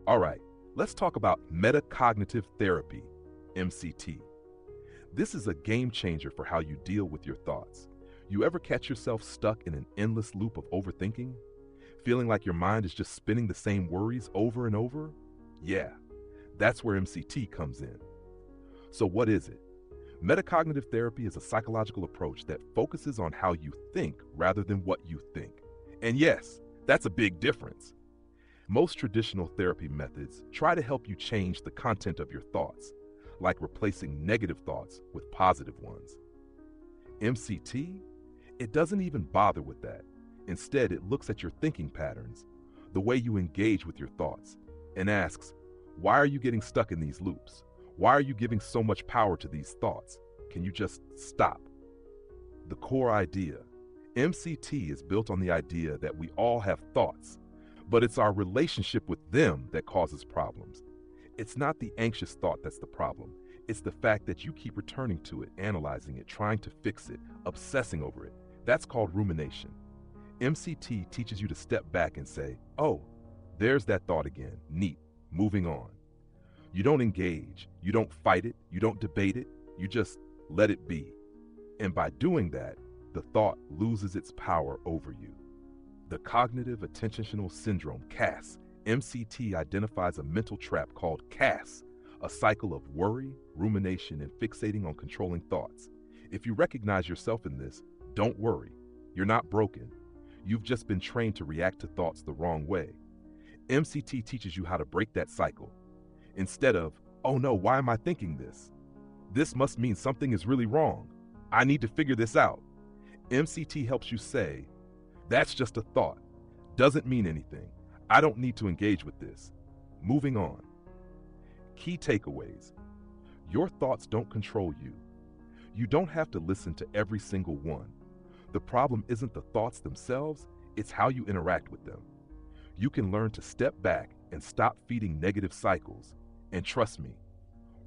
All right, let's talk about metacognitive therapy, MCT. This is a game changer for how you deal with your thoughts. You ever catch yourself stuck in an endless loop of overthinking? Feeling like your mind is just spinning the same worries over and over? Yeah, that's where MCT comes in. So, what is it? Metacognitive therapy is a psychological approach that focuses on how you think rather than what you think. And yes, that's a big difference. Most traditional therapy methods try to help you change the content of your thoughts, like replacing negative thoughts with positive ones. MCT, it doesn't even bother with that. Instead, it looks at your thinking patterns, the way you engage with your thoughts, and asks, why are you getting stuck in these loops? Why are you giving so much power to these thoughts? Can you just stop? The core idea. MCT is built on the idea that we all have thoughts, but it's our relationship with them that causes problems. It's not the anxious thought that's the problem. It's the fact that you keep returning to it, analyzing it, trying to fix it, obsessing over it. That's called rumination. MCT teaches you to step back and say, oh, there's that thought again. Neat. Moving on. You don't engage. You don't fight it. You don't debate it. You just let it be. And by doing that, the thought loses its power over you. The cognitive attentional syndrome, CAS, MCT identifies a mental trap called CAS, a cycle of worry, rumination, and fixating on controlling thoughts. If you recognize yourself in this, don't worry. You're not broken. You've just been trained to react to thoughts the wrong way. MCT teaches you how to break that cycle. Instead of, oh no, why am I thinking this? This must mean something is really wrong. I need to figure this out. MCT helps you say, that's just a thought. Doesn't mean anything. I don't need to engage with this. Moving on. Key takeaways. Your thoughts don't control you. You don't have to listen to every single one. The problem isn't the thoughts themselves, it's how you interact with them. You can learn to step back and stop feeding negative cycles. And trust me,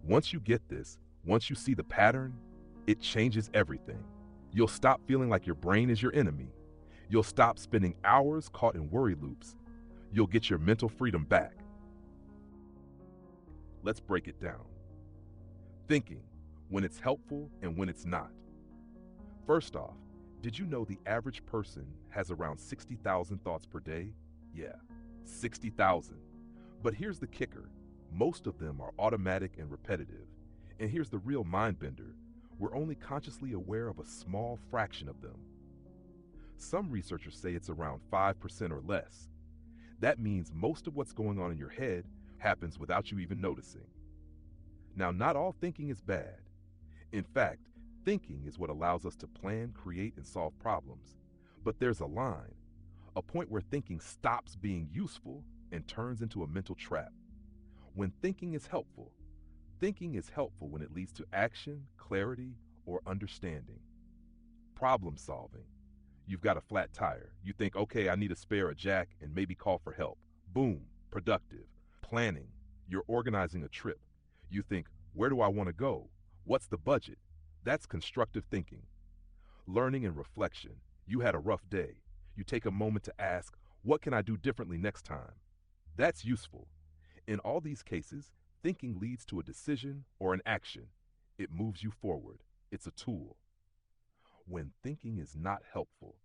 once you get this, once you see the pattern, it changes everything. You'll stop feeling like your brain is your enemy. You'll stop spending hours caught in worry loops. You'll get your mental freedom back. Let's break it down. Thinking, when it's helpful and when it's not. First off, did you know the average person has around 60,000 thoughts per day? Yeah, 60,000. But here's the kicker. Most of them are automatic and repetitive. And here's the real mind bender. We're only consciously aware of a small fraction of them. Some researchers say it's around 5% or less. That means most of what's going on in your head happens without you even noticing. Now, not all thinking is bad. In fact, thinking is what allows us to plan, create, and solve problems. But there's a line, a point where thinking stops being useful and turns into a mental trap. When thinking is helpful when it leads to action, clarity, or understanding. Problem solving. You've got a flat tire. You think, okay, I need to spare a jack and maybe call for help. Boom, productive. Planning. You're organizing a trip. You think, where do I want to go? What's the budget? That's constructive thinking. Learning and reflection. You had a rough day. You take a moment to ask, what can I do differently next time? That's useful. In all these cases, thinking leads to a decision or an action. It moves you forward. It's a tool. When thinking is not helpful,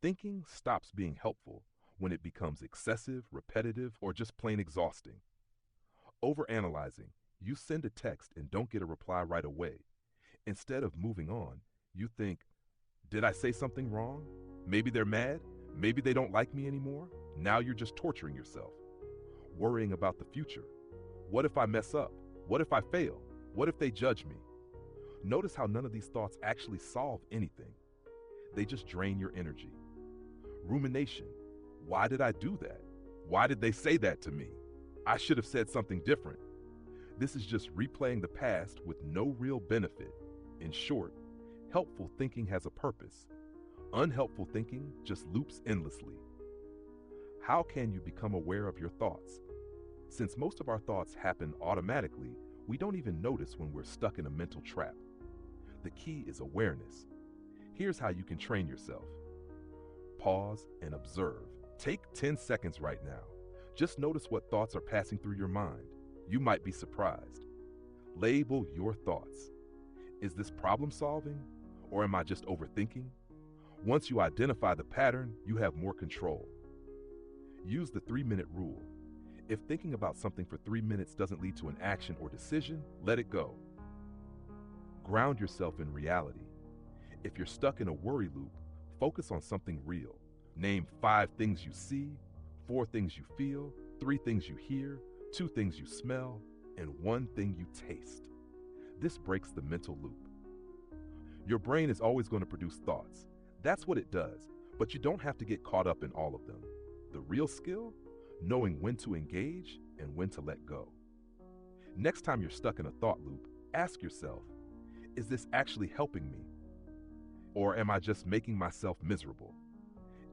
thinking stops being helpful when it becomes excessive, repetitive, or just plain exhausting. Overanalyzing. You send a text and don't get a reply right away. Instead of moving on, you think, did I say something wrong? Maybe they're mad. Maybe they don't like me anymore. Now you're just torturing yourself. Worrying about the future. What if I mess up? What if I fail? What if they judge me? Notice how none of these thoughts actually solve anything. They just drain your energy. Rumination. Why did I do that? Why did they say that to me? I should have said something different. This is just replaying the past with no real benefit. In short, helpful thinking has a purpose. Unhelpful thinking just loops endlessly. How can you become aware of your thoughts? Since most of our thoughts happen automatically, we don't even notice when we're stuck in a mental trap. The key is awareness. Here's how you can train yourself. Pause and observe. Take 10 seconds right now. Just notice what thoughts are passing through your mind. You might be surprised. Label your thoughts. Is this problem solving, or am I just overthinking? Once you identify the pattern, you have more control. Use the 3-minute rule. If thinking about something for 3 minutes doesn't lead to an action or decision, let it go. Ground yourself in reality. If you're stuck in a worry loop, focus on something real. Name 5 things you see, 4 things you feel, 3 things you hear, 2 things you smell, and 1 thing you taste. This breaks the mental loop. Your brain is always going to produce thoughts. That's what it does, but you don't have to get caught up in all of them. The real skill? Knowing when to engage and when to let go. Next time you're stuck in a thought loop, ask yourself, is this actually helping me? Or am I just making myself miserable?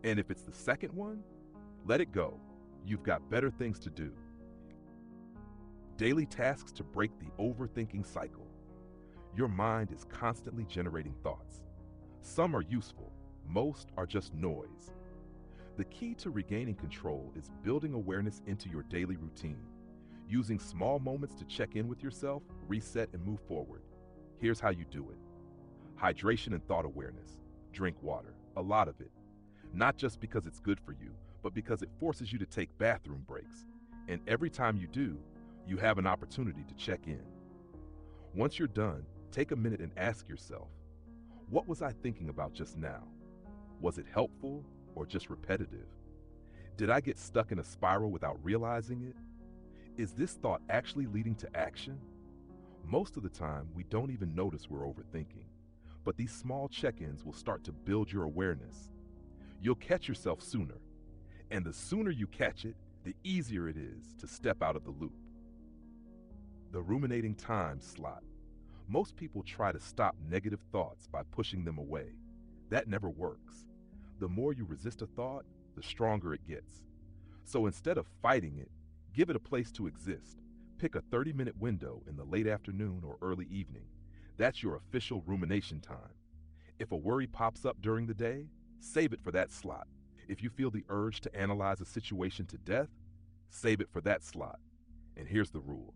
And if it's the second one, let it go. You've got better things to do. Daily tasks to break the overthinking cycle. Your mind is constantly generating thoughts. Some are useful, most are just noise. The key to regaining control is building awareness into your daily routine, using small moments to check in with yourself, reset, and move forward. Here's how you do it. Hydration and thought awareness. Drink water, a lot of it. Not just because it's good for you, but because it forces you to take bathroom breaks. And every time you do, you have an opportunity to check in. Once you're done, take a minute and ask yourself, what was I thinking about just now? Was it helpful or just repetitive? Did I get stuck in a spiral without realizing it? Is this thought actually leading to action? Most of the time, we don't even notice we're overthinking, but these small check-ins will start to build your awareness. You'll catch yourself sooner, and the sooner you catch it, the easier it is to step out of the loop. The ruminating time slot. Most people try to stop negative thoughts by pushing them away. That never works. The more you resist a thought, the stronger it gets. So instead of fighting it, give it a place to exist. Pick a 30-minute window in the late afternoon or early evening. That's your official rumination time. If a worry pops up during the day, save it for that slot. If you feel the urge to analyze a situation to death, save it for that slot. And here's the rule.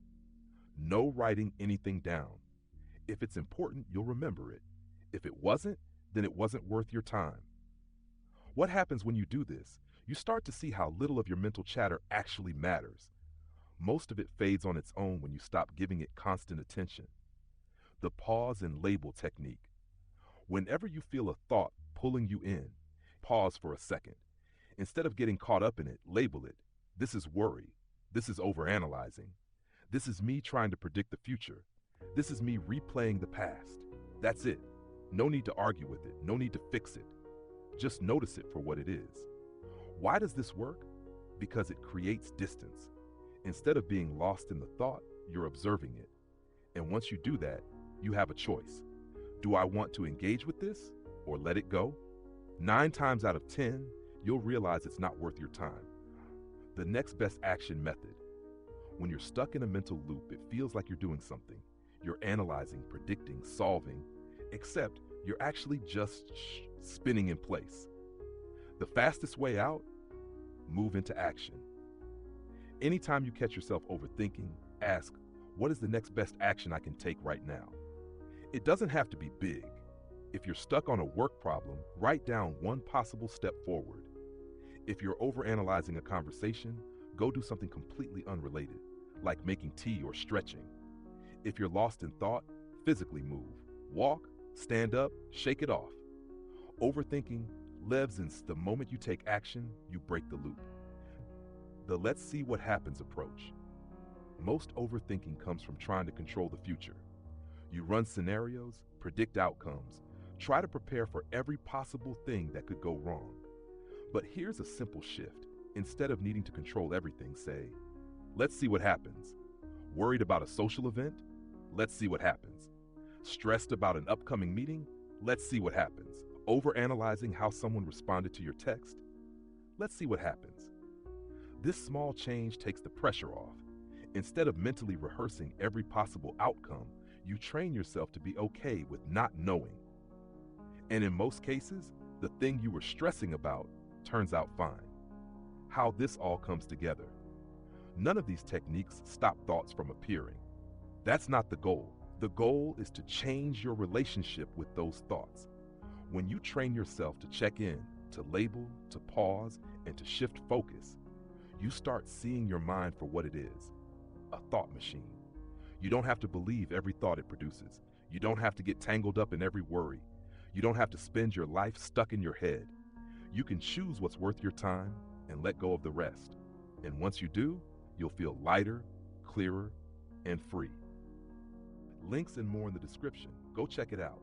No writing anything down. If it's important, you'll remember it. If it wasn't, then it wasn't worth your time. What happens when you do this? You start to see how little of your mental chatter actually matters. Most of it fades on its own when you stop giving it constant attention. The pause and label technique. Whenever you feel a thought pulling you in, pause for a second. Instead of getting caught up in it, label it. This is worry. This is overanalyzing. This is me trying to predict the future. This is me replaying the past. That's it. No need to argue with it. No need to fix it. Just notice it for what it is. Why does this work? Because it creates distance. Instead of being lost in the thought, you're observing it. And once you do that, you have a choice. Do I want to engage with this or let it go? 9 times out of 10, you'll realize it's not worth your time. The next best action method. When you're stuck in a mental loop, it feels like you're doing something. You're analyzing, predicting, solving, except you're actually just spinning in place. The fastest way out? Move into action. Anytime you catch yourself overthinking, ask, what is the next best action I can take right now? It doesn't have to be big. If you're stuck on a work problem, write down one possible step forward. If you're overanalyzing a conversation, go do something completely unrelated, like making tea or stretching. If you're lost in thought, physically move. Walk, stand up, shake it off. Overthinking lives in the moment you take action, you break the loop. The let's see what happens approach. Most overthinking comes from trying to control the future. You run scenarios, predict outcomes, try to prepare for every possible thing that could go wrong. But here's a simple shift. Instead of needing to control everything, say, let's see what happens. Worried about a social event? Let's see what happens. Stressed about an upcoming meeting? Let's see what happens. Overanalyzing how someone responded to your text? Let's see what happens. This small change takes the pressure off. Instead of mentally rehearsing every possible outcome, you train yourself to be okay with not knowing. And in most cases, the thing you were stressing about turns out fine. How this all comes together. None of these techniques stop thoughts from appearing. That's not the goal. The goal is to change your relationship with those thoughts. When you train yourself to check in, to label, to pause, and to shift focus, you start seeing your mind for what it is, a thought machine. You don't have to believe every thought it produces. You don't have to get tangled up in every worry. You don't have to spend your life stuck in your head. You can choose what's worth your time and let go of the rest. And once you do, you'll feel lighter, clearer, and free. Links and more in the description. Go check it out.